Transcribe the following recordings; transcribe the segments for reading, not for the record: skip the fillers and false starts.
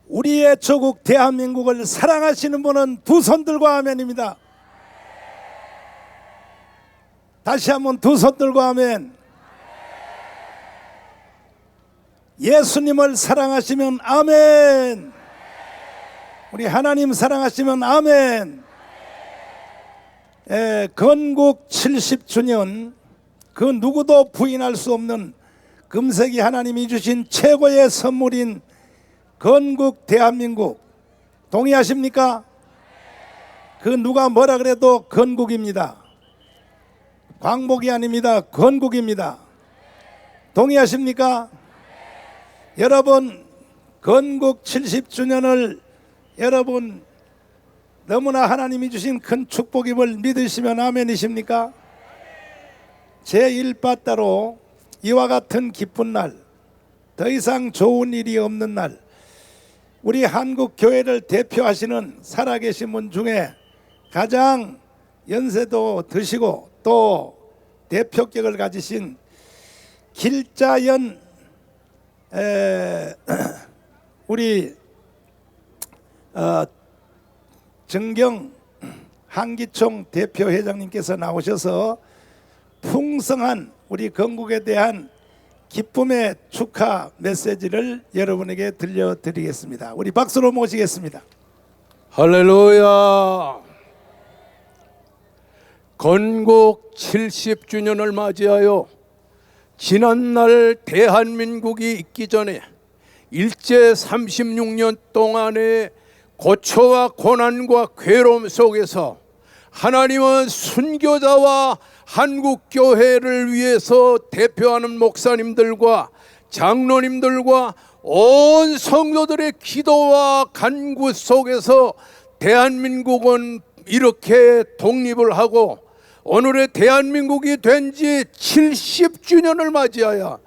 우리의 조국 대한민국을 사랑하시는 분은 두 손 들고 아멘입니다. 다시 한번 두 손 들고 아멘. 예수님을 사랑하시면 아멘. 우리 하나님 사랑하시면 아멘. 건국 70주년, 그 누구도 부인할 수 없는 금세기 하나님이 주신 최고의 선물인 건국 대한민국, 동의하십니까? 그 누가 뭐라 그래도 건국입니다. 광복이 아닙니다. 건국입니다. 동의하십니까? 여러분, 건국 70주년을 여러분 너무나 하나님이 주신 큰 축복임을 믿으시면 아멘이십니까? 제1바따로 이와 같은 기쁜 날, 더 이상 좋은 일이 없는 날, 우리 한국 교회를 대표하시는 살아계신 분 중에 가장 연세도 드시고 또 대표격을 가지신 길자연 우리 정경 한기총 대표회장님께서 나오셔서 풍성한 우리 건국에 대한 기쁨의 축하 메시지를 여러분에게 들려드리겠습니다. 우리 박수로 모시겠습니다. 할렐루야. 건국 70주년을 맞이하여 지난날 대한민국이 있기 전에 일제 36년 동안의 고초와 고난과 괴로움 속에서 하나님은 순교자와 한국교회를 위해서 대표하는 목사님들과 장로님들과 온 성도들의 기도와 간구 속에서 대한민국은 이렇게 독립을 하고 오늘의 대한민국이 된 지 70주년을 맞이하여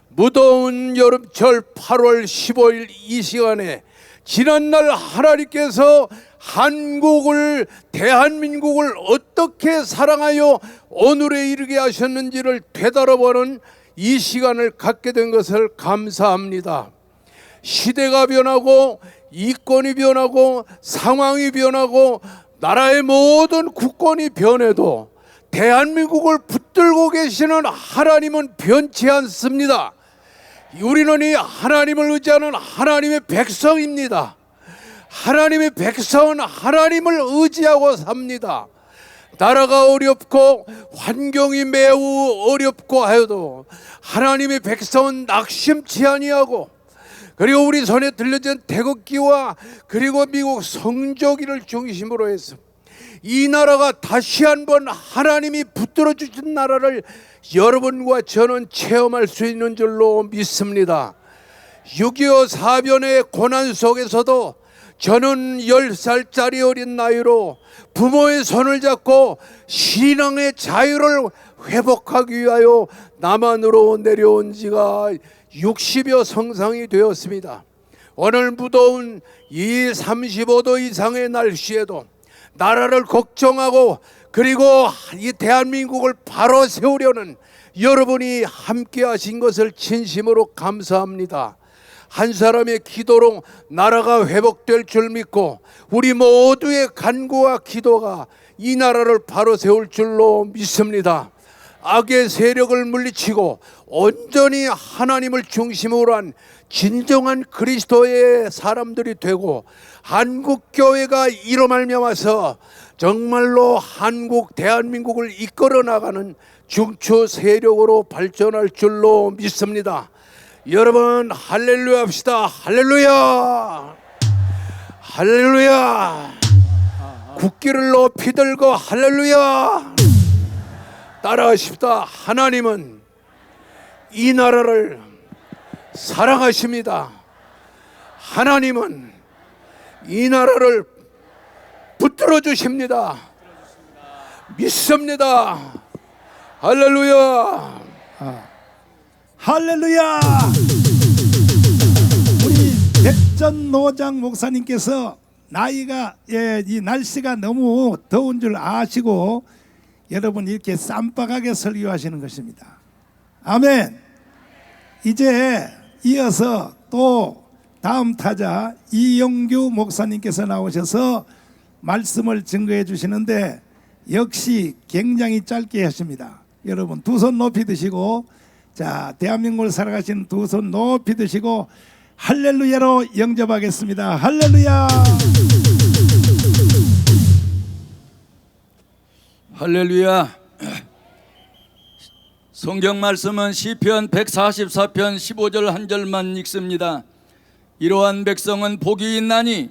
무더운 여름철 8월 15일 이 시간에 지난날 하나님께서 한국을, 대한민국을 어떻게 사랑하여 오늘에 이르게 하셨는지를 되돌아보는 이 시간을 갖게 된 것을 감사합니다. 시대가 변하고 이권이 변하고 상황이 변하고 나라의 모든 국권이 변해도 대한민국을 붙들고 계시는 하나님은 변치 않습니다. 우리는 이 하나님을 의지하는 하나님의 백성입니다. 하나님의 백성은 하나님을 의지하고 삽니다. 나라가 어렵고 환경이 매우 어렵고 하여도 하나님의 백성은 낙심치 아니하고, 그리고 우리 손에 들려진 태극기와 그리고 미국 성조기를 중심으로 해서 이 나라가 다시 한번 하나님이 붙들어 주신 나라를 여러분과 저는 체험할 수 있는 줄로 믿습니다. 6.25 사변의 고난 속에서도 저는 10살짜리 어린 나이로 부모의 손을 잡고 신앙의 자유를 회복하기 위하여 남한으로 내려온 지가 60여 성상이 되었습니다. 오늘 무더운 이 35도 이상의 날씨에도 나라를 걱정하고 그리고 이 대한민국을 바로 세우려는 여러분이 함께 하신 것을 진심으로 감사합니다. 한 사람의 기도로 나라가 회복될 줄 믿고 우리 모두의 간구와 기도가 이 나라를 바로 세울 줄로 믿습니다. 악의 세력을 물리치고 온전히 하나님을 중심으로 한 진정한 그리스도의 사람들이 되고 한국교회가 이로 말미암아서 정말로 한국 대한민국을 이끌어 나가는 중추 세력으로 발전할 줄로 믿습니다. 여러분 할렐루야 합시다. 할렐루야, 할렐루야. 국기를 높이 들고 할렐루야 따라하십시다. 하나님은 이 나라를 사랑하십니다. 하나님은 이 나라를 붙들어 주십니다. 믿습니다. 할렐루야. 할렐루야. 우리 백전 노장 목사님께서 나이가 이 날씨가 너무 더운 줄 아시고 여러분 이렇게 쌈박하게 설교하시는 것입니다. 아멘. 이제 이어서 또 다음 타자 이영규 목사님께서 나오셔서 말씀을 증거해 주시는데 역시 굉장히 짧게 하십니다. 여러분 두 손 높이 드시고, 자, 대한민국을 살아가신 두 손 높이 드시고 할렐루야로 영접하겠습니다. 할렐루야. 할렐루야. 성경 말씀은 시편 144편 15절 한 절만 읽습니다. 이러한 백성은 복이 있나니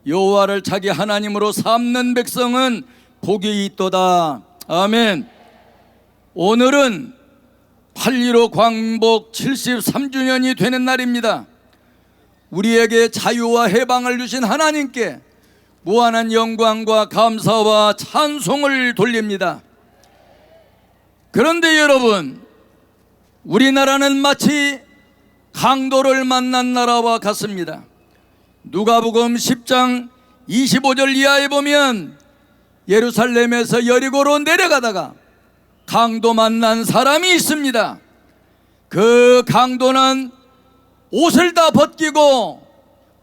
여호와를 자기 하나님으로 삼는 백성은 복이 있도다. 아멘. 오늘은 8.15 광복 73주년이 되는 날입니다. 우리에게 자유와 해방을 주신 하나님께 무한한 영광과 감사와 찬송을 돌립니다. 그런데 여러분, 우리나라는 마치 강도를 만난 나라와 같습니다. 누가복음 10장 25절 이하에 보면 예루살렘에서 여리고로 내려가다가 강도 만난 사람이 있습니다. 그 강도는 옷을 다 벗기고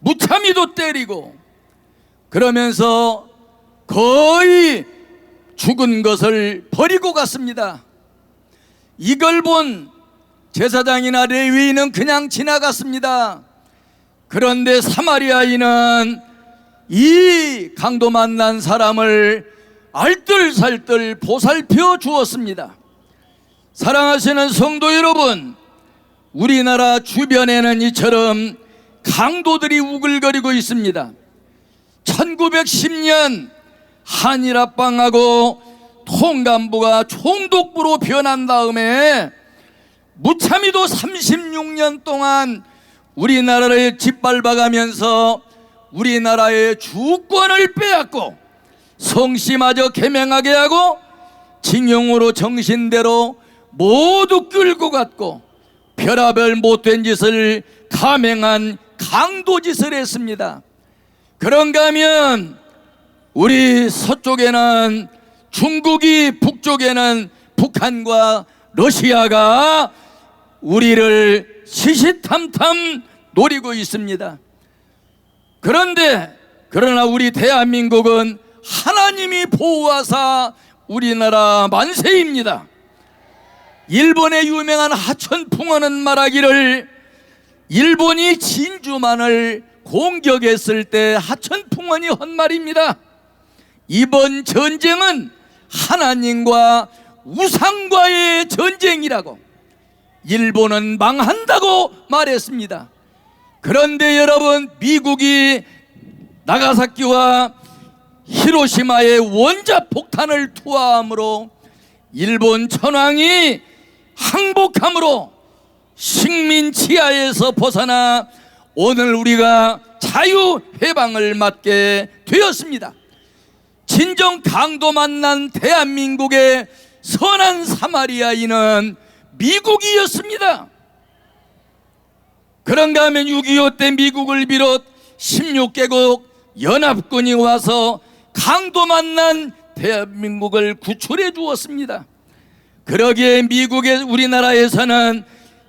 무참히도 때리고 그러면서 거의 죽은 것을 버리고 갔습니다. 이걸 본 제사장이나 레위인은 그냥 지나갔습니다. 그런데 사마리아인은 이 강도 만난 사람을 알뜰살뜰 보살펴 주었습니다. 사랑하시는 성도 여러분, 우리나라 주변에는 이처럼 강도들이 우글거리고 있습니다. 1910년 한일합방하고 통감부가 총독부로 변한 다음에 무참히도 36년 동안 우리나라를 짓밟아가면서 우리나라의 주권을 빼앗고 성씨마저 개명하게 하고 징용으로 정신대로 모두 끌고 갔고 별하별 못된 짓을 감행한 강도짓을 했습니다. 그런가 하면 우리 서쪽에는 중국이, 북쪽에는 북한과 러시아가 우리를 시시탐탐 노리고 있습니다. 그러나 우리 대한민국은 하나님이 보호하사 우리나라 만세입니다. 일본의 유명한 하천풍어는 말하기를 일본이 진주만을 공격했을 때 하천풍원이 한 말입니다. 이번 전쟁은 하나님과 우상과의 전쟁이라고, 일본은 망한다고 말했습니다. 그런데 여러분, 미국이 나가사키와 히로시마에 원자 폭탄을 투하함으로 일본 천황이 항복함으로 식민 지하에서 벗어나 오늘 우리가 자유 해방을 맞게 되었습니다. 진정 강도 만난 대한민국의 선한 사마리아인은 미국이었습니다. 그런가 하면 6.25 때 미국을 비롯 16개국 연합군이 와서 강도 만난 대한민국을 구출해 주었습니다. 그러기에 미국의 우리나라에서는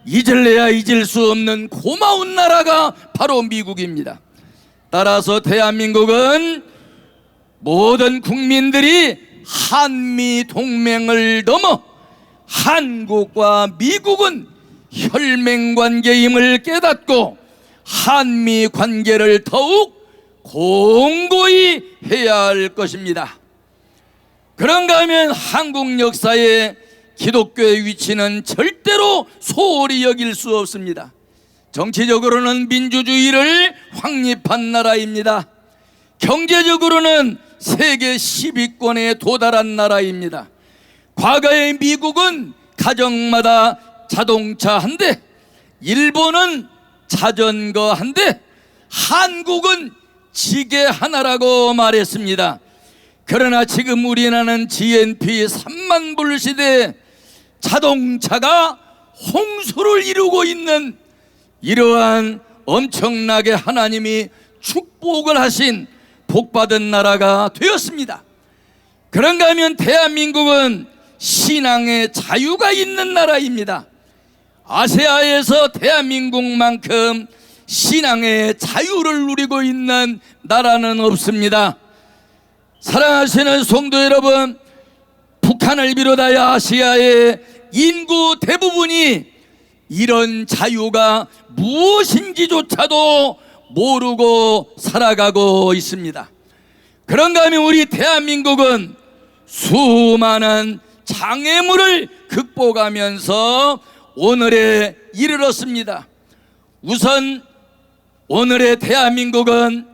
잊을래야 잊을 수 없는 고마운 나라가 바로 미국입니다. 따라서 대한민국은 모든 국민들이 한미 동맹을 넘어 한국과 미국은 혈맹 관계임을 깨닫고 한미 관계를 더욱 공고히 해야 할 것입니다. 그런가 하면 한국 역사에 기독교의 위치는 절대로 소홀히 여길 수 없습니다. 정치적으로는 민주주의를 확립한 나라입니다. 경제적으로는 세계 10위권에 도달한 나라입니다. 과거의 미국은 가정마다 자동차 한 대, 일본은 자전거 한 대, 한국은 지게 하나라고 말했습니다. 그러나 지금 우리나라는 GNP 3만 불 시대에 자동차가 홍수를 이루고 있는 이러한 엄청나게 하나님이 축복을 하신 복받은 나라가 되었습니다. 그런가 하면 대한민국은 신앙의 자유가 있는 나라입니다. 아시아에서 대한민국만큼 신앙의 자유를 누리고 있는 나라는 없습니다. 사랑하시는 성도 여러분, 북한을 비롯하여 아시아의 인구 대부분이 이런 자유가 무엇인지조차도 모르고 살아가고 있습니다. 그런가 하면 우리 대한민국은 수많은 장애물을 극복하면서 오늘에 이르렀습니다. 우선 오늘의 대한민국은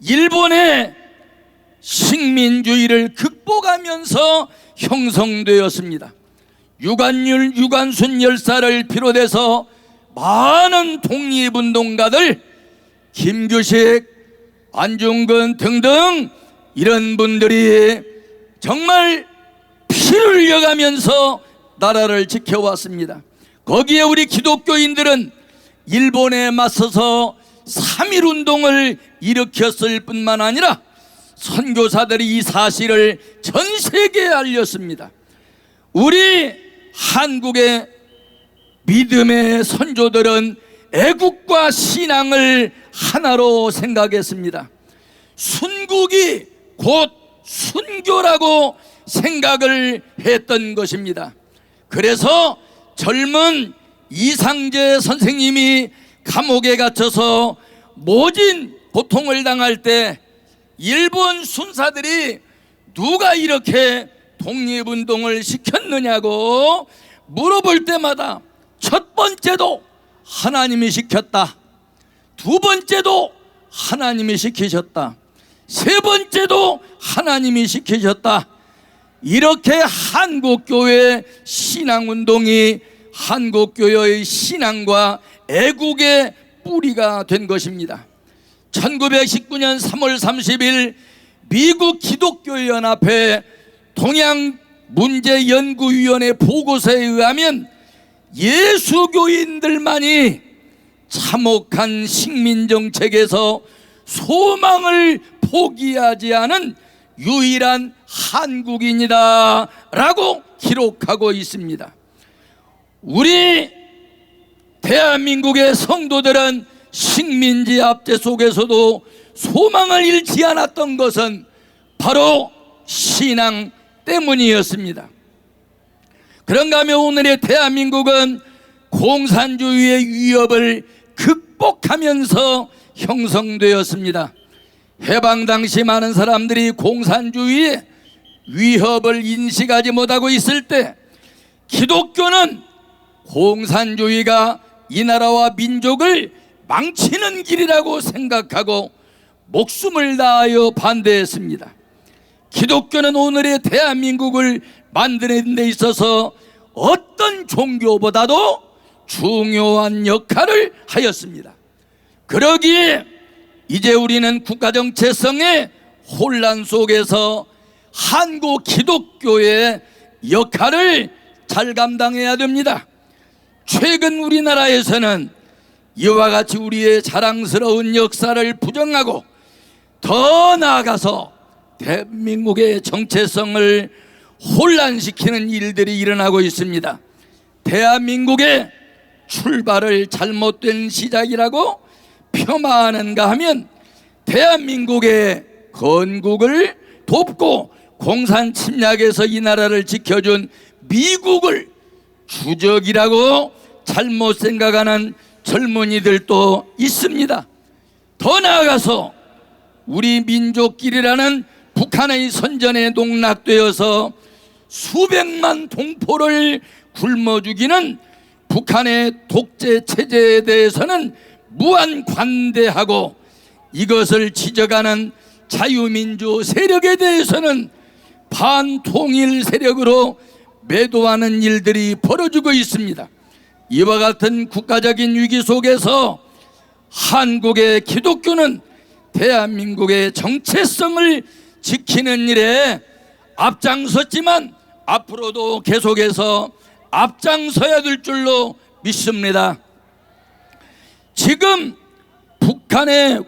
일본의 식민주의를 극복하면서 형성되었습니다. 유관순 열사를 비롯해서 많은 독립운동가들, 김규식, 안중근 등등 이런 분들이 정말 피를 흘려가면서 나라를 지켜왔습니다. 거기에 우리 기독교인들은 일본에 맞서서 3.1운동을 일으켰을 뿐만 아니라 선교사들이 이 사실을 전 세계에 알렸습니다. 우리 한국의 믿음의 선조들은 애국과 신앙을 하나로 생각했습니다. 순국이 곧 순교라고 생각을 했던 것입니다. 그래서 젊은 이상재 선생님이 감옥에 갇혀서 모진 고통을 당할 때 일본 순사들이 누가 이렇게 독립운동을 시켰느냐고 물어볼 때마다 첫 번째도 하나님이 시켰다, 두 번째도 하나님이 시키셨다, 세 번째도 하나님이 시키셨다, 이렇게 한국교회 신앙운동이 한국교회의 신앙과 애국의 뿌리가 된 것입니다. 1919년 3월 30일 미국 기독교연합회 동양문제연구위원회 보고서에 의하면 예수교인들만이 참혹한 식민정책에서 소망을 포기하지 않은 유일한 한국인이다 라고 기록하고 있습니다. 우리 대한민국의 성도들은 식민지 압제 속에서도 소망을 잃지 않았던 것은 바로 신앙 때문이었습니다. 그런가 하면 오늘의 대한민국은 공산주의의 위협을 극복하면서 형성되었습니다. 해방 당시 많은 사람들이 공산주의의 위협을 인식하지 못하고 있을 때 기독교는 공산주의가 이 나라와 민족을 망치는 길이라고 생각하고 목숨을 다하여 반대했습니다. 기독교는 오늘의 대한민국을 만드는 데 있어서 어떤 종교보다도 중요한 역할을 하였습니다. 그러기에 이제 우리는 국가정체성의 혼란 속에서 한국 기독교의 역할을 잘 감당해야 됩니다. 최근 우리나라에서는 이와 같이 우리의 자랑스러운 역사를 부정하고 더 나아가서 대한민국의 정체성을 혼란시키는 일들이 일어나고 있습니다. 대한민국의 출발을 잘못된 시작이라고 폄하하는가 하면 대한민국의 건국을 돕고 공산 침략에서 이 나라를 지켜준 미국을 주적이라고 잘못 생각하는 젊은이들도 있습니다. 더 나아가서 우리 민족끼리라는 북한의 선전에 농락되어서 수백만 동포를 굶어 죽이는 북한의 독재 체제에 대해서는 무한 관대하고 이것을 지적하는 자유민주 세력에 대해서는 반통일 세력으로 매도하는 일들이 벌어지고 있습니다. 이와 같은 국가적인 위기 속에서 한국의 기독교는 대한민국의 정체성을 지키는 일에 앞장섰지만 앞으로도 계속해서 앞장서야 될 줄로 믿습니다. 지금 북한의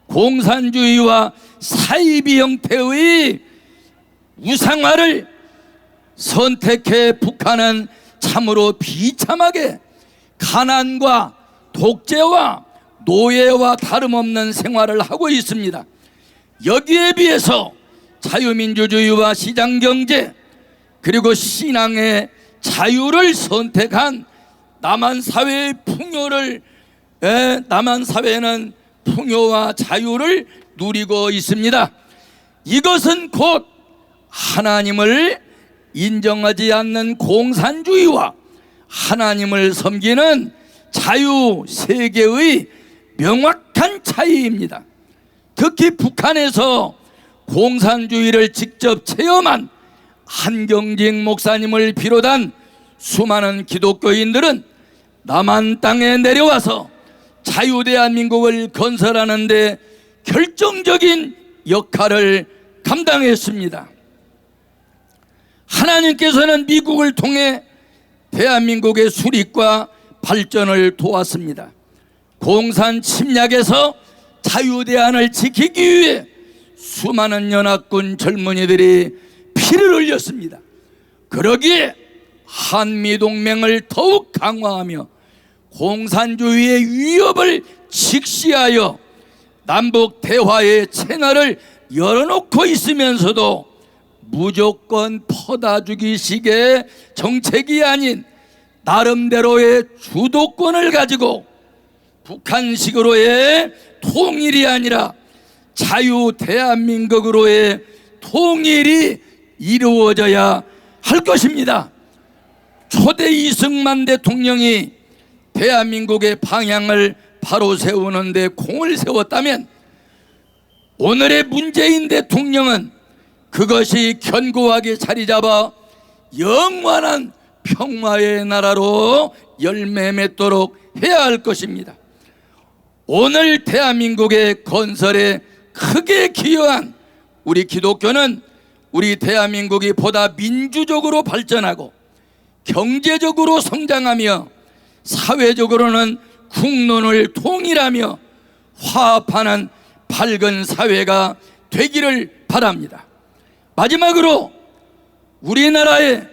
공산주의와 사이비 형태의 우상화를 선택해 북한은 참으로 비참하게 가난과 독재와 노예와 다름없는 생활을 하고 있습니다. 여기에 비해서 자유민주주의와 시장경제 그리고 신앙의 자유를 선택한 남한 사회는 풍요와 자유를 누리고 있습니다. 이것은 곧 하나님을 인정하지 않는 공산주의와 하나님을 섬기는 자유 세계의 명확한 차이입니다. 특히 북한에서 공산주의를 직접 체험한 한경직 목사님을 비롯한 수많은 기독교인들은 남한 땅에 내려와서 자유대한민국을 건설하는 데 결정적인 역할을 감당했습니다. 하나님께서는 미국을 통해 대한민국의 수립과 발전을 도왔습니다. 공산 침략에서 자유대한을 지키기 위해 수많은 연합군 젊은이들이 피를 흘렸습니다. 그러기에 한미동맹을 더욱 강화하며 공산주의의 위협을 직시하여 남북 대화의 채널을 열어놓고 있으면서도 무조건 퍼다 주기식의 정책이 아닌 나름대로의 주도권을 가지고 북한식으로의 통일이 아니라 자유 대한민국으로의 통일이 이루어져야 할 것입니다. 초대 이승만 대통령이 대한민국의 방향을 바로 세우는데 공을 세웠다면 오늘의 문재인 대통령은 그것이 견고하게 자리 잡아 영원한 평화의 나라로 열매 맺도록 해야 할 것입니다. 오늘 대한민국의 건설에 크게 기여한 우리 기독교는 우리 대한민국이 보다 민주적으로 발전하고 경제적으로 성장하며 사회적으로는 국론을 통일하며 화합하는 밝은 사회가 되기를 바랍니다. 마지막으로 우리나라의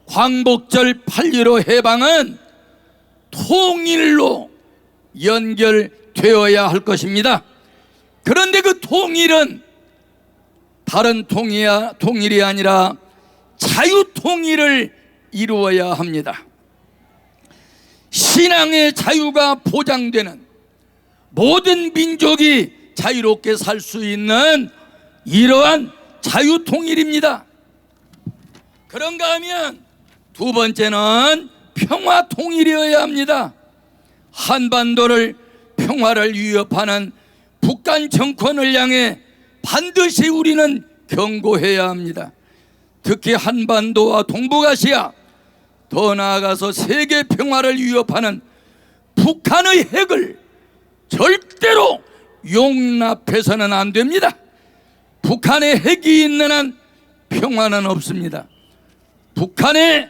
광복절 8.15 해방은 통일로 연결되어야 할 것입니다. 그런데 그 통일은 다른 통일이 아니라 자유통일을 이루어야 합니다. 신앙의 자유가 보장되는 모든 민족이 자유롭게 살 수 있는 이러한 자유통일입니다. 그런가 하면 두 번째는 평화통일이어야 합니다. 한반도를 평화를 위협하는 북한 정권을 향해 반드시 우리는 경고해야 합니다. 특히 한반도와 동북아시아, 더 나아가서 세계 평화를 위협하는 북한의 핵을 절대로 용납해서는 안 됩니다. 북한의 핵이 있는 한 평화는 없습니다. 북한의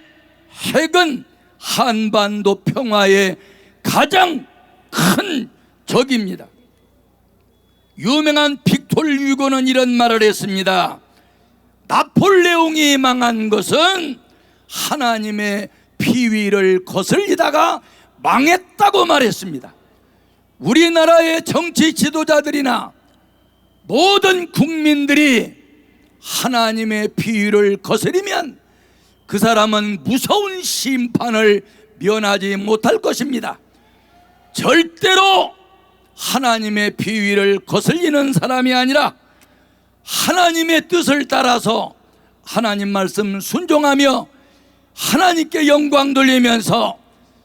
핵은 한반도 평화의 가장 큰 적입니다. 유명한 빅톨 유고는 이런 말을 했습니다. 나폴레옹이 망한 것은 하나님의 비위를 거슬리다가 망했다고 말했습니다. 우리나라의 정치 지도자들이나 모든 국민들이 하나님의 비위를 거스리면 그 사람은 무서운 심판을 면하지 못할 것입니다. 절대로 하나님의 비위를 거슬리는 사람이 아니라 하나님의 뜻을 따라서 하나님 말씀 순종하며 하나님께 영광 돌리면서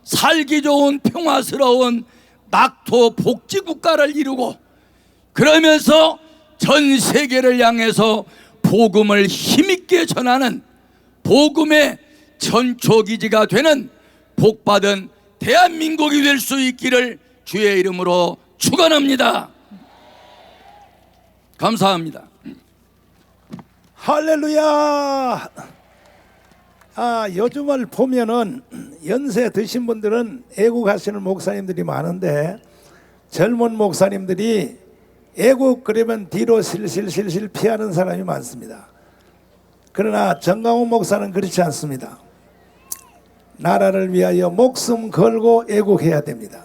살기 좋은 평화스러운 낙토 복지 국가를 이루고 그러면서 전 세계를 향해서 복음을 힘있게 전하는 복음의 전초기지가 되는 복받은 대한민국이 될 수 있기를 주의 이름으로 축원합니다. 감사합니다. 할렐루야. 요즘을 보면은 연세 드신 분들은 애국하시는 목사님들이 많은데 젊은 목사님들이 애국 그러면 뒤로 실실 피하는 사람이 많습니다. 그러나 정강훈 목사는 그렇지 않습니다. 나라를 위하여 목숨 걸고 애국해야 됩니다.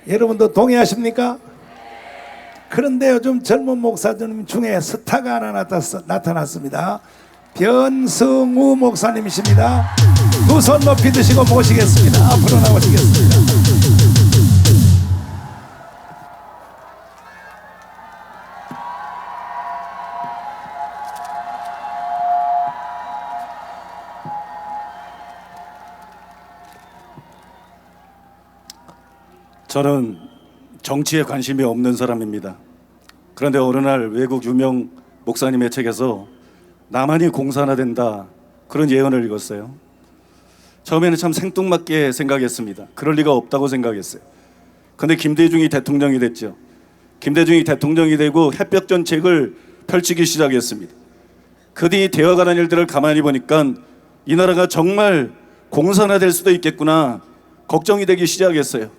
여러분도 동의하십니까? 그런데 요즘 젊은 목사님 중에 스타가 하나 나타났습니다. 변성우 목사님이십니다. 두 손 높이 드시고 모시겠습니다. 앞으로 나오시겠습니다. 저는 정치에 관심이 없는 사람입니다. 그런데 어느 날 외국 유명 목사님의 책에서 나만이 공산화된다 그런 예언을 읽었어요. 처음에는 참 생뚱맞게 생각했습니다. 그럴 리가 없다고 생각했어요. 그런데 김대중이 대통령이 됐죠. 김대중이 대통령이 되고 햇볕 정책을 펼치기 시작했습니다. 그 뒤 되어가는 일들을 가만히 보니까 이 나라가 정말 공산화될 수도 있겠구나 걱정이 되기 시작했어요.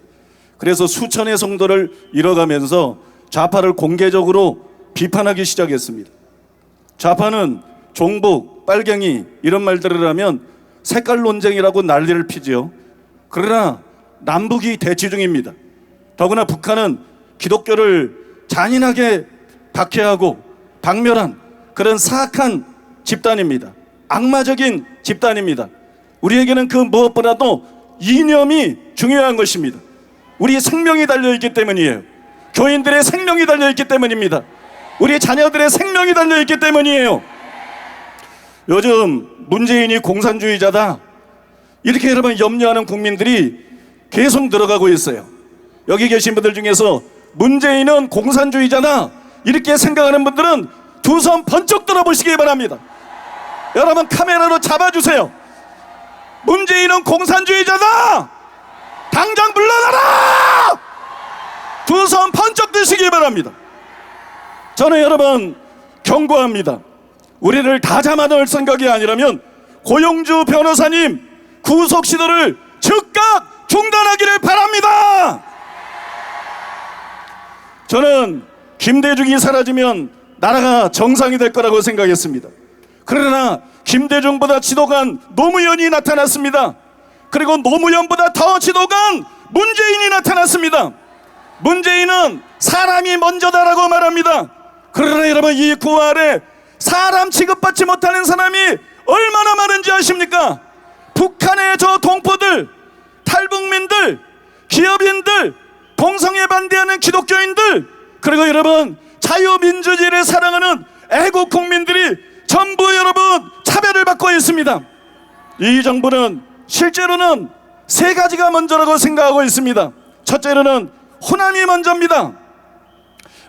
그래서 수천의 성도를 잃어가면서 좌파를 공개적으로 비판하기 시작했습니다. 좌파는 종북, 빨갱이 이런 말들을 하면 색깔 논쟁이라고 난리를 피지요. 그러나 남북이 대치 중입니다. 더구나 북한은 기독교를 잔인하게 박해하고 박멸한 그런 사악한 집단입니다. 악마적인 집단입니다. 우리에게는 그 무엇보다도 이념이 중요한 것입니다. 우리 생명이 달려있기 때문이에요. 교인들의 생명이 달려있기 때문입니다. 우리 자녀들의 생명이 달려있기 때문이에요. 요즘 문재인이 공산주의자다 이렇게 여러분 염려하는 국민들이 계속 늘어가고 있어요. 여기 계신 분들 중에서 문재인은 공산주의자다 이렇게 생각하는 분들은 두 손 번쩍 들어보시기 바랍니다. 여러분 카메라로 잡아주세요. 문재인은 공산주의자다 당장 물러나라! 두 손 번쩍 드시기 바랍니다. 저는 여러분 경고합니다. 우리를 다 잡아넣을 생각이 아니라면 고용주 변호사님 구속 시도를 즉각 중단하기를 바랍니다. 저는 김대중이 사라지면 나라가 정상이 될 거라고 생각했습니다. 그러나 김대중보다 지도간 노무현이 나타났습니다. 그리고 노무현보다 더 지도간 문재인이 나타났습니다. 문재인은 사람이 먼저다라고 말합니다. 그러나 여러분 이 구 아래 사람 취급받지 못하는 사람이 얼마나 많은지 아십니까? 북한의 저 동포들, 탈북민들, 기업인들, 공성에 반대하는 기독교인들, 그리고 여러분 자유민주주의를 사랑하는 애국 국민들이 전부 여러분 차별을 받고 있습니다. 이 정부는 실제로는 세 가지가 먼저라고 생각하고 있습니다. 첫째로는 호남이 먼저입니다.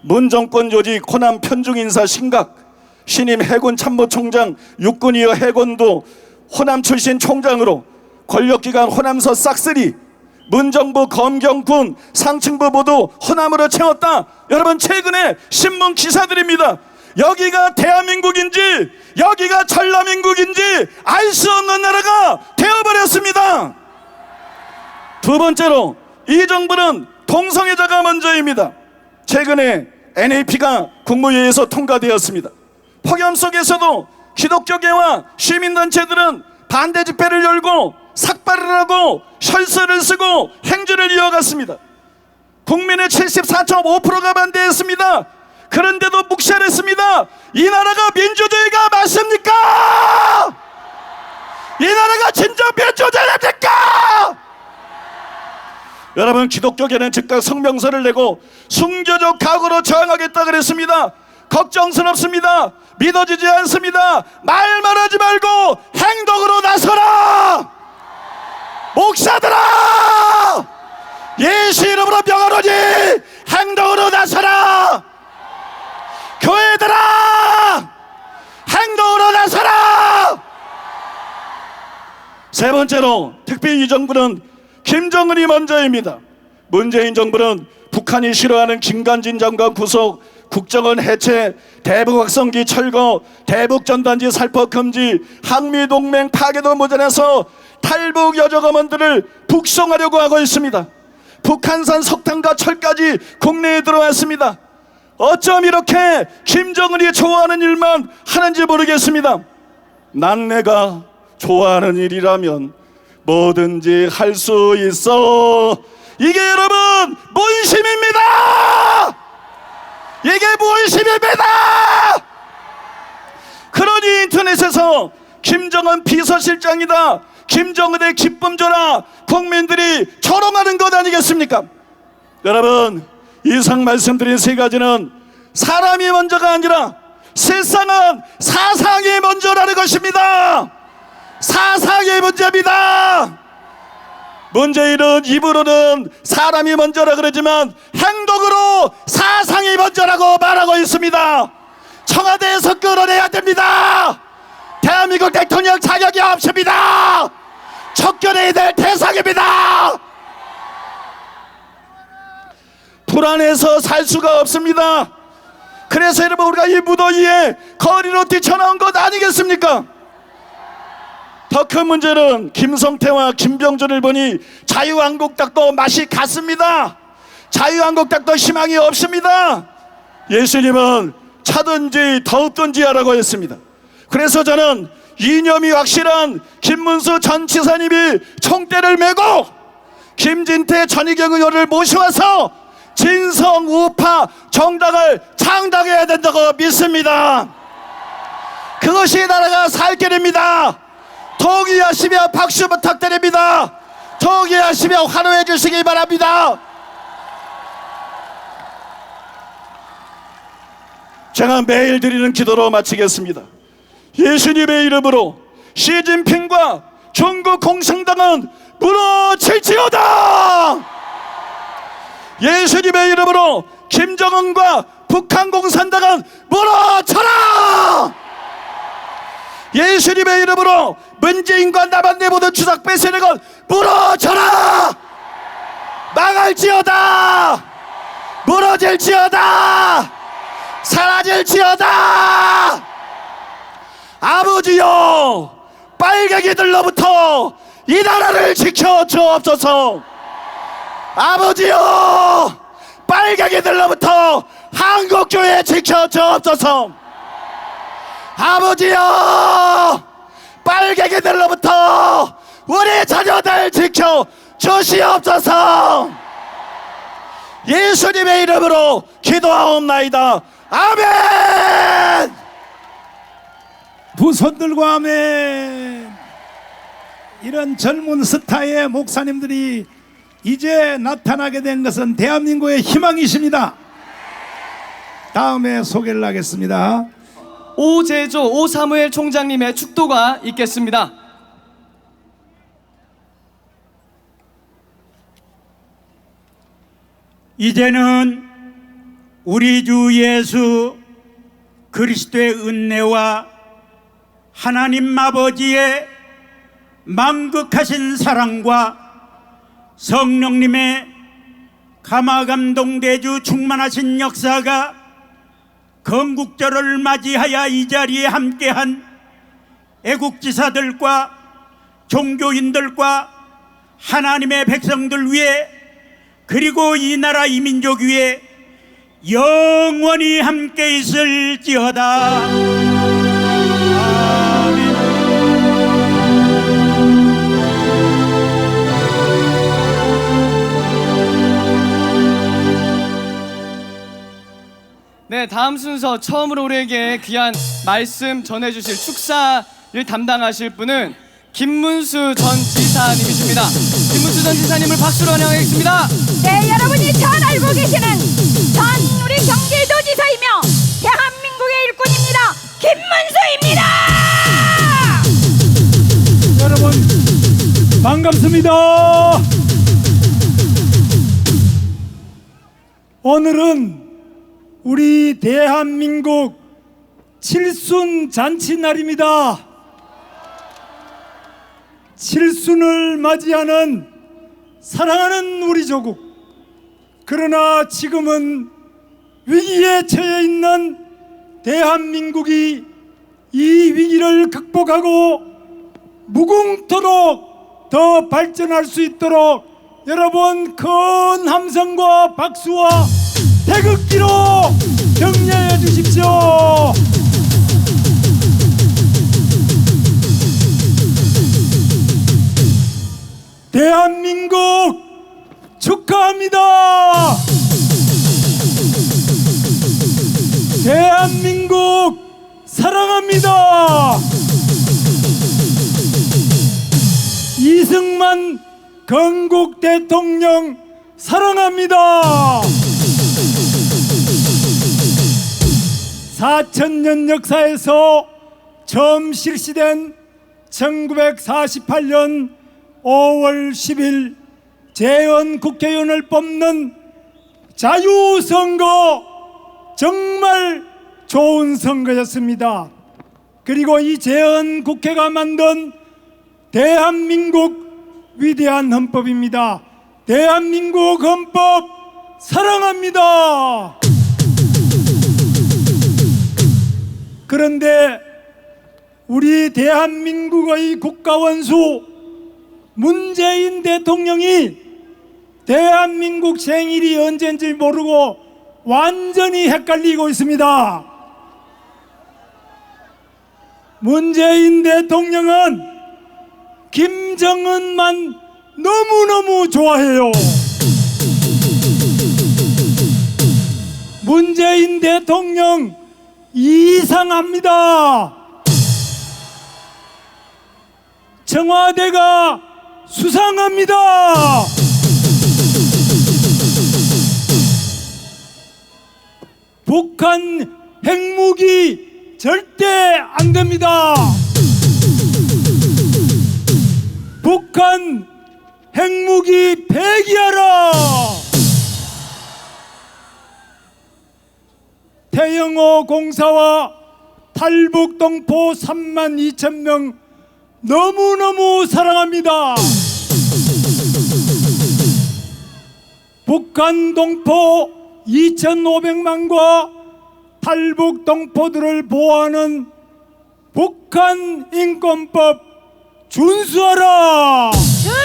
문 정권 조직 호남 편중 인사 심각, 신임 해군 참모총장, 육군 이어 해군도 호남 출신 총장으로 권력기관 호남서 싹쓸이, 문정부 검경군 상층부 모두 호남으로 채웠다. 여러분 최근에 신문 기사들입니다. 여기가 대한민국인지 여기가 전라민국인지 알 수 없는 나라가 되어버렸습니다. 두 번째로 이 정부는 동성애자가 먼저입니다. 최근에 NAP가 국무회의에서 통과되었습니다. 폭염 속에서도 기독교계와 시민단체들은 반대 집회를 열고 삭발을 하고 혈서를 쓰고 행주를 이어갔습니다. 국민의 74.5%가 반대했습니다. 그런데도 묵살했습니다. 이 나라가 민주주의가 맞습니까? 이 나라가 진정 민주주의입니까? 여러분 기독교계는 즉각 성명서를 내고 순교적 각오로 저항하겠다 그랬습니다. 걱정스럽습니다. 믿어지지 않습니다. 말만 하지 말고 행동으로 나서라. 목사들아, 예수 이름으로 명하노니 행동으로 나서라. 교회들아, 행동으로 나서라. 세 번째로 특히 이 정부는 김정은이 먼저입니다. 문재인 정부는 북한이 싫어하는 김관진 장관 구속, 국정원 해체, 대북 확성기 철거, 대북 전단지 살포 금지, 한미 동맹 파괴도 모자라서 탈북 여족 어머니들을 북송하려고 하고 있습니다. 북한산 석탄과 철까지 국내에 들어왔습니다. 어쩜 이렇게 김정은이 좋아하는 일만 하는지 모르겠습니다. 난 내가 좋아하는 일이라면 뭐든지 할 수 있어. 이게 여러분 문심입니다. 이게 문심입니다. 그러니 인터넷에서 김정은 비서실장이다, 김정은의 기쁨 줘라, 국민들이 조롱하는 것 아니겠습니까? 여러분, 이상 말씀드린 세 가지는 사람이 먼저가 아니라 실상은 사상이 먼저라는 것입니다. 사상이 문제입니다. 문재인은 입으로는 사람이 먼저라 그러지만 행동으로 사상이 먼저라고 말하고 있습니다. 청와대에서 끌어내야 됩니다. 대한민국 대통령 자격이 없습니다. 척결해야 될 대상입니다. 불안해서 살 수가 없습니다. 그래서 여러분, 우리가 이 무더위에 거리로 뛰쳐나온 것 아니겠습니까? 더 큰 문제는 김성태와 김병준을 보니 자유한국당도 맛이 갔습니다. 자유한국당도 희망이 없습니다. 예수님은 차든지 더욱든지 하라고 했습니다. 그래서 저는 이념이 확실한 김문수 전 지사님이 총대를 메고 김진태 전희경 의원을 모셔와서 진성 우파 정당을 창당해야 된다고 믿습니다. 그것이 나라가 살 길입니다. 동의하시며 박수 부탁드립니다. 동의하시며 환호해 주시기 바랍니다. 제가 매일 드리는 기도로 마치겠습니다. 예수님의 이름으로 시진핑과 중국 공산당은 무너질지어다. 예수님의 이름으로 김정은과 북한 공산당은 무너져라. 예수님의 이름으로 문재인과 남한내 모든 주석 뺏으려건 무너져라. 망할지어다. 무너질지어다. 사라질지어다. 아버지여, 빨갱이들로부터 이 나라를 지켜 주옵소서. 아버지여, 빨갱이들로부터 한국교회 지켜 주옵소서. 아버지여, 빨갱이들로부터 우리 자녀들 지켜 주시옵소서. 예수님의 이름으로 기도하옵나이다. 아멘. 두 손 들고 아멘. 이런 젊은 스타의 목사님들이 이제 나타나게 된 것은 대한민국의 희망이십니다. 다음에 소개를 하겠습니다. 오제조 오사무엘 총장님의 축도가 있겠습니다. 이제는 우리 주 예수 그리스도의 은혜와 하나님 아버지의 만극하신 사랑과 성령님의 감화감동대주 충만하신 역사가 건국절을 맞이하여 이 자리에 함께한 애국지사들과 종교인들과 하나님의 백성들 위해, 그리고 이 나라 이 민족 위에 영원히 함께 있을지어다. 아멘. 네, 다음 순서 처음으로 우리에게 귀한 말씀 전해주실 축사를 담당하실 분은 김문수 전 지사님이십니다. 김문수 전 지사님을 박수로 환영하겠습니다. 네, 여러분이 잘 알고 계시는 전 우리 경기도지사이며 대한민국의 일꾼입니다. 김문수입니다. 여러분 반갑습니다. 오늘은 우리 대한민국 칠순 잔치날입니다. 칠순을 맞이하는 사랑하는 우리 조국, 그러나 지금은 위기에 처해 있는 대한민국이 이 위기를 극복하고 무궁토록 더 발전할 수 있도록 여러분 큰 함성과 박수와 태극기로 격려해 주십시오. 대한민국 축하합니다. 대한민국 사랑합니다. 이승만 건국 대통령 사랑합니다. 4,000년 역사에서 처음 실시된 1948년 5월 10일 재헌 국회의원을 뽑는 자유선거, 정말 좋은 선거였습니다. 그리고 이 재헌 국회가 만든 대한민국 위대한 헌법입니다. 대한민국 헌법 사랑합니다. 그런데 우리 대한민국의 국가원수 문재인 대통령이 대한민국 생일이 언제인지 모르고 완전히 헷갈리고 있습니다. 문재인 대통령은 김정은만 너무너무 좋아해요. 문재인 대통령 이상합니다. 청와대가 수상합니다. 북한 핵무기 절대 안 됩니다. 북한 핵무기 폐기하라. 태영호 공사와 탈북 동포 32,000명 너무너무 사랑합니다. 북한 동포 2,500만과 탈북 동포들을 보호하는 북한 인권법 준수하라. 준수하라.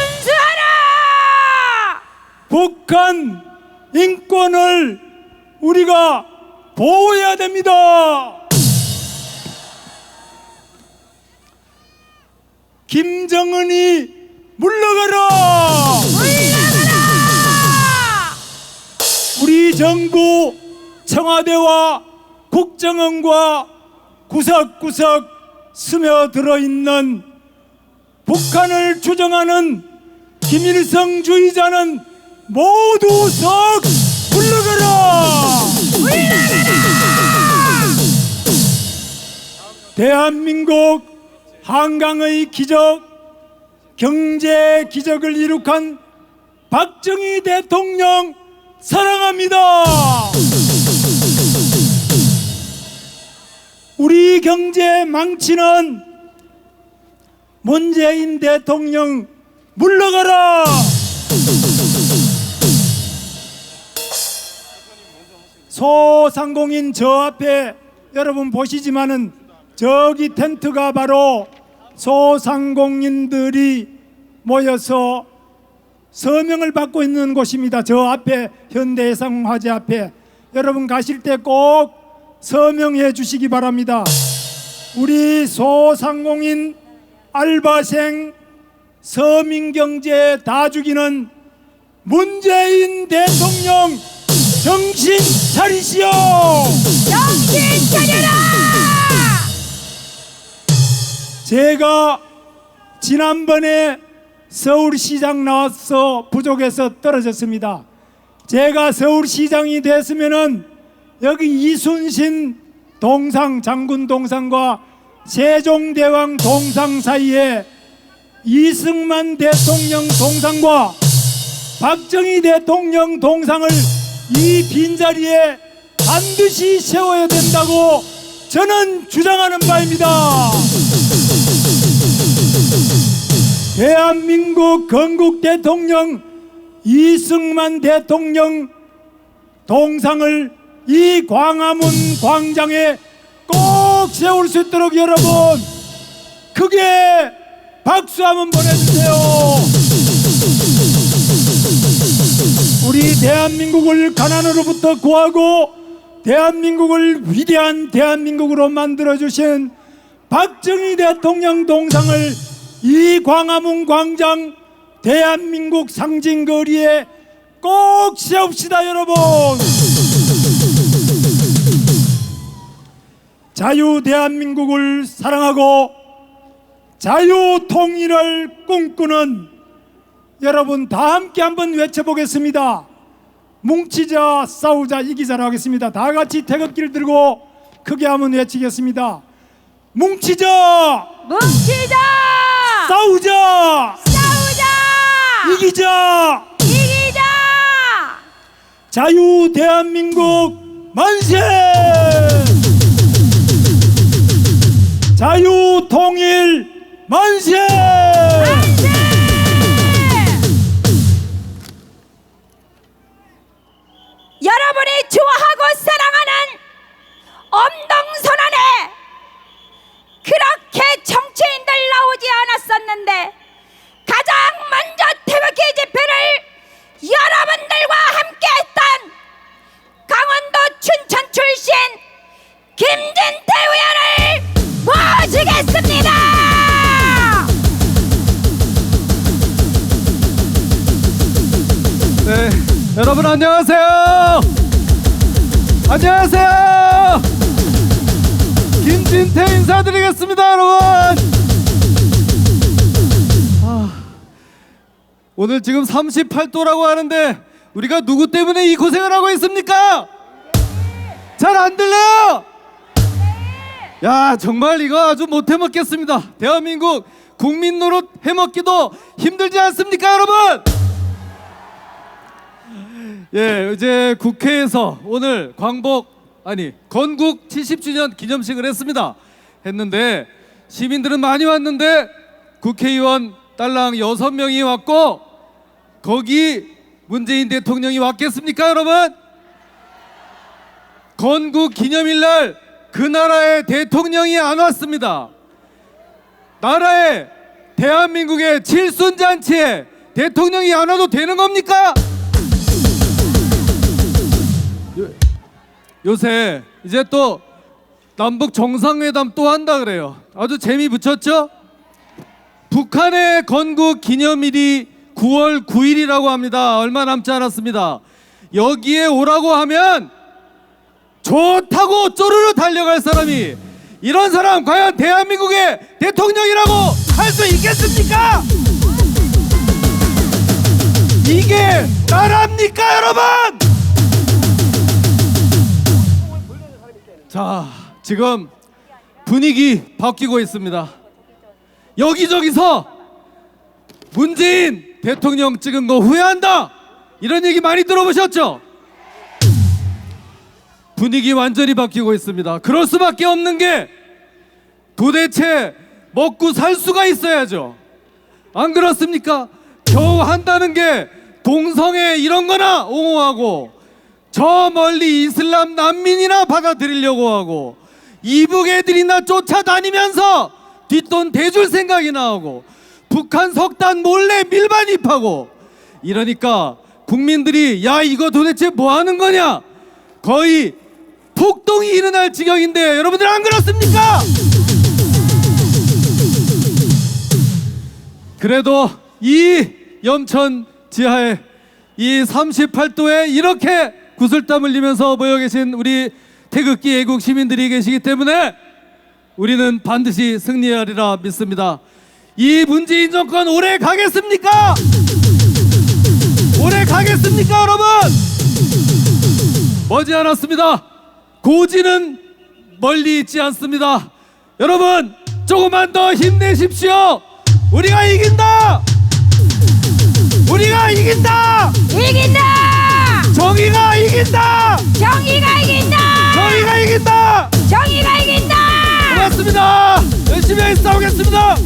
북한 인권을 우리가 보호해야 됩니다. 김정은이 물러가라. 물러가라. 우리 정부 청와대와 국정원과 구석구석 스며들어 있는 북한을 주정하는 김일성주의자는 모두 썩 물러가라. 대한민국 한강의 기적, 경제 기적을 이룩한 박정희 대통령 사랑합니다. 우리 경제 망치는 문재인 대통령 물러가라. 소상공인 저 앞에 여러분 보시지만은 저기 텐트가 바로 소상공인들이 모여서 서명을 받고 있는 곳입니다. 저 앞에 현대해상화재 앞에 여러분 가실 때 꼭 서명해 주시기 바랍니다. 우리 소상공인 알바생 서민경제 다 죽이는 문재인 대통령 정신 차리시오. 정신 차려라. 제가 지난번에 서울시장 나와서 부족해서 떨어졌습니다. 제가 서울시장이 됐으면은 여기 이순신 동상, 장군 동상과 세종대왕 동상 사이에 이승만 대통령 동상과 박정희 대통령 동상을 이 빈자리에 반드시 세워야 된다고 저는 주장하는 바입니다. 대한민국 건국 대통령 이승만 대통령 동상을 이 광화문 광장에 꼭 세울 수 있도록 여러분 크게 박수 한번 보내주세요. 우리 대한민국을 가난으로부터 구하고 대한민국을 위대한 대한민국으로 만들어주신 박정희 대통령 동상을 이 광화문 광장 대한민국 상징거리에 꼭 세웁시다 여러분. 자유 대한민국을 사랑하고 자유 통일을 꿈꾸는 여러분 다 함께 한번 외쳐보겠습니다. 뭉치자 싸우자 이기자로 하겠습니다. 다 같이 태극기를 들고 크게 한번 외치겠습니다. 뭉치자 뭉치자 싸우자 싸우자 이기자 이기자 자유 대한민국 만세! 자유 통일 만세! 만세! 여러분이 좋아하고 사랑하는 엄동선언에 그렇게 정치인들 나오지 않았었는데 가장 먼저 태극기 집회를 여러분들과 함께했던 강원도 춘천 출신 김진태 의원을 모시겠습니다. 네, 여러분 안녕하세요. 안녕하세요. 김진태 인사드리겠습니다, 여러분. 오늘 지금 38도라고 하는데 우리가 누구 때문에 이 고생을 하고 있습니까? 잘 안 들려요? 야, 정말 이거 아주 못 해먹겠습니다. 대한민국 국민 노릇 해먹기도 힘들지 않습니까, 여러분? 예, 이제 국회에서 오늘 건국 70주년 기념식을 했는데 시민들은 많이 왔는데 국회의원 딸랑 6명이 왔고 거기 문재인 대통령이 왔겠습니까, 여러분? 건국 기념일날 그 나라의 대통령이 안 왔습니다. 나라의 대한민국의 칠순잔치에 대통령이 안 와도 되는 겁니까? 요새 이제 또 남북 정상회담 또 한다 그래요. 아주 재미 붙였죠? 북한의 건국 기념일이 9월 9일이라고 합니다. 얼마 남지 않았습니다. 여기에 오라고 하면 좋다고 쪼르르 달려갈 사람이, 이런 사람 과연 대한민국의 대통령이라고 할 수 있겠습니까? 이게 나라입니까, 여러분? 자, 지금 분위기 바뀌고 있습니다. 여기저기서 문재인 대통령 찍은 거 후회한다, 이런 얘기 많이 들어보셨죠? 분위기 완전히 바뀌고 있습니다. 그럴 수밖에 없는 게 도대체 먹고 살 수가 있어야죠. 안 그렇습니까? 겨우 한다는 게 동성애 이런 거나 옹호하고 저 멀리 이슬람 난민이나 받아들이려고 하고 이북 애들이나 쫓아다니면서 뒷돈 대줄 생각이 나오고 북한 석탄 몰래 밀반입하고 이러니까 국민들이 야, 이거 도대체 뭐 하는 거냐, 거의 폭동이 일어날 지경인데 여러분들 안 그렇습니까? 그래도 이 염천 지하에 이 38도에 이렇게 구슬땀 흘리면서 모여 계신 우리 태극기 애국 시민들이 계시기 때문에 우리는 반드시 승리하리라 믿습니다. 이 문재인 정권 오래 가겠습니까? 오래 가겠습니까, 여러분? 머지않았습니다. 고지는 멀리 있지 않습니다. 여러분, 조금만 더 힘내십시오. 우리가 이긴다. 우리가 이긴다. 이긴다. 정의가 이긴다. 정의가 이긴다. 정의가 이긴다. 정의가 이긴다. 고맙습니다. 열심히 싸우겠습니다.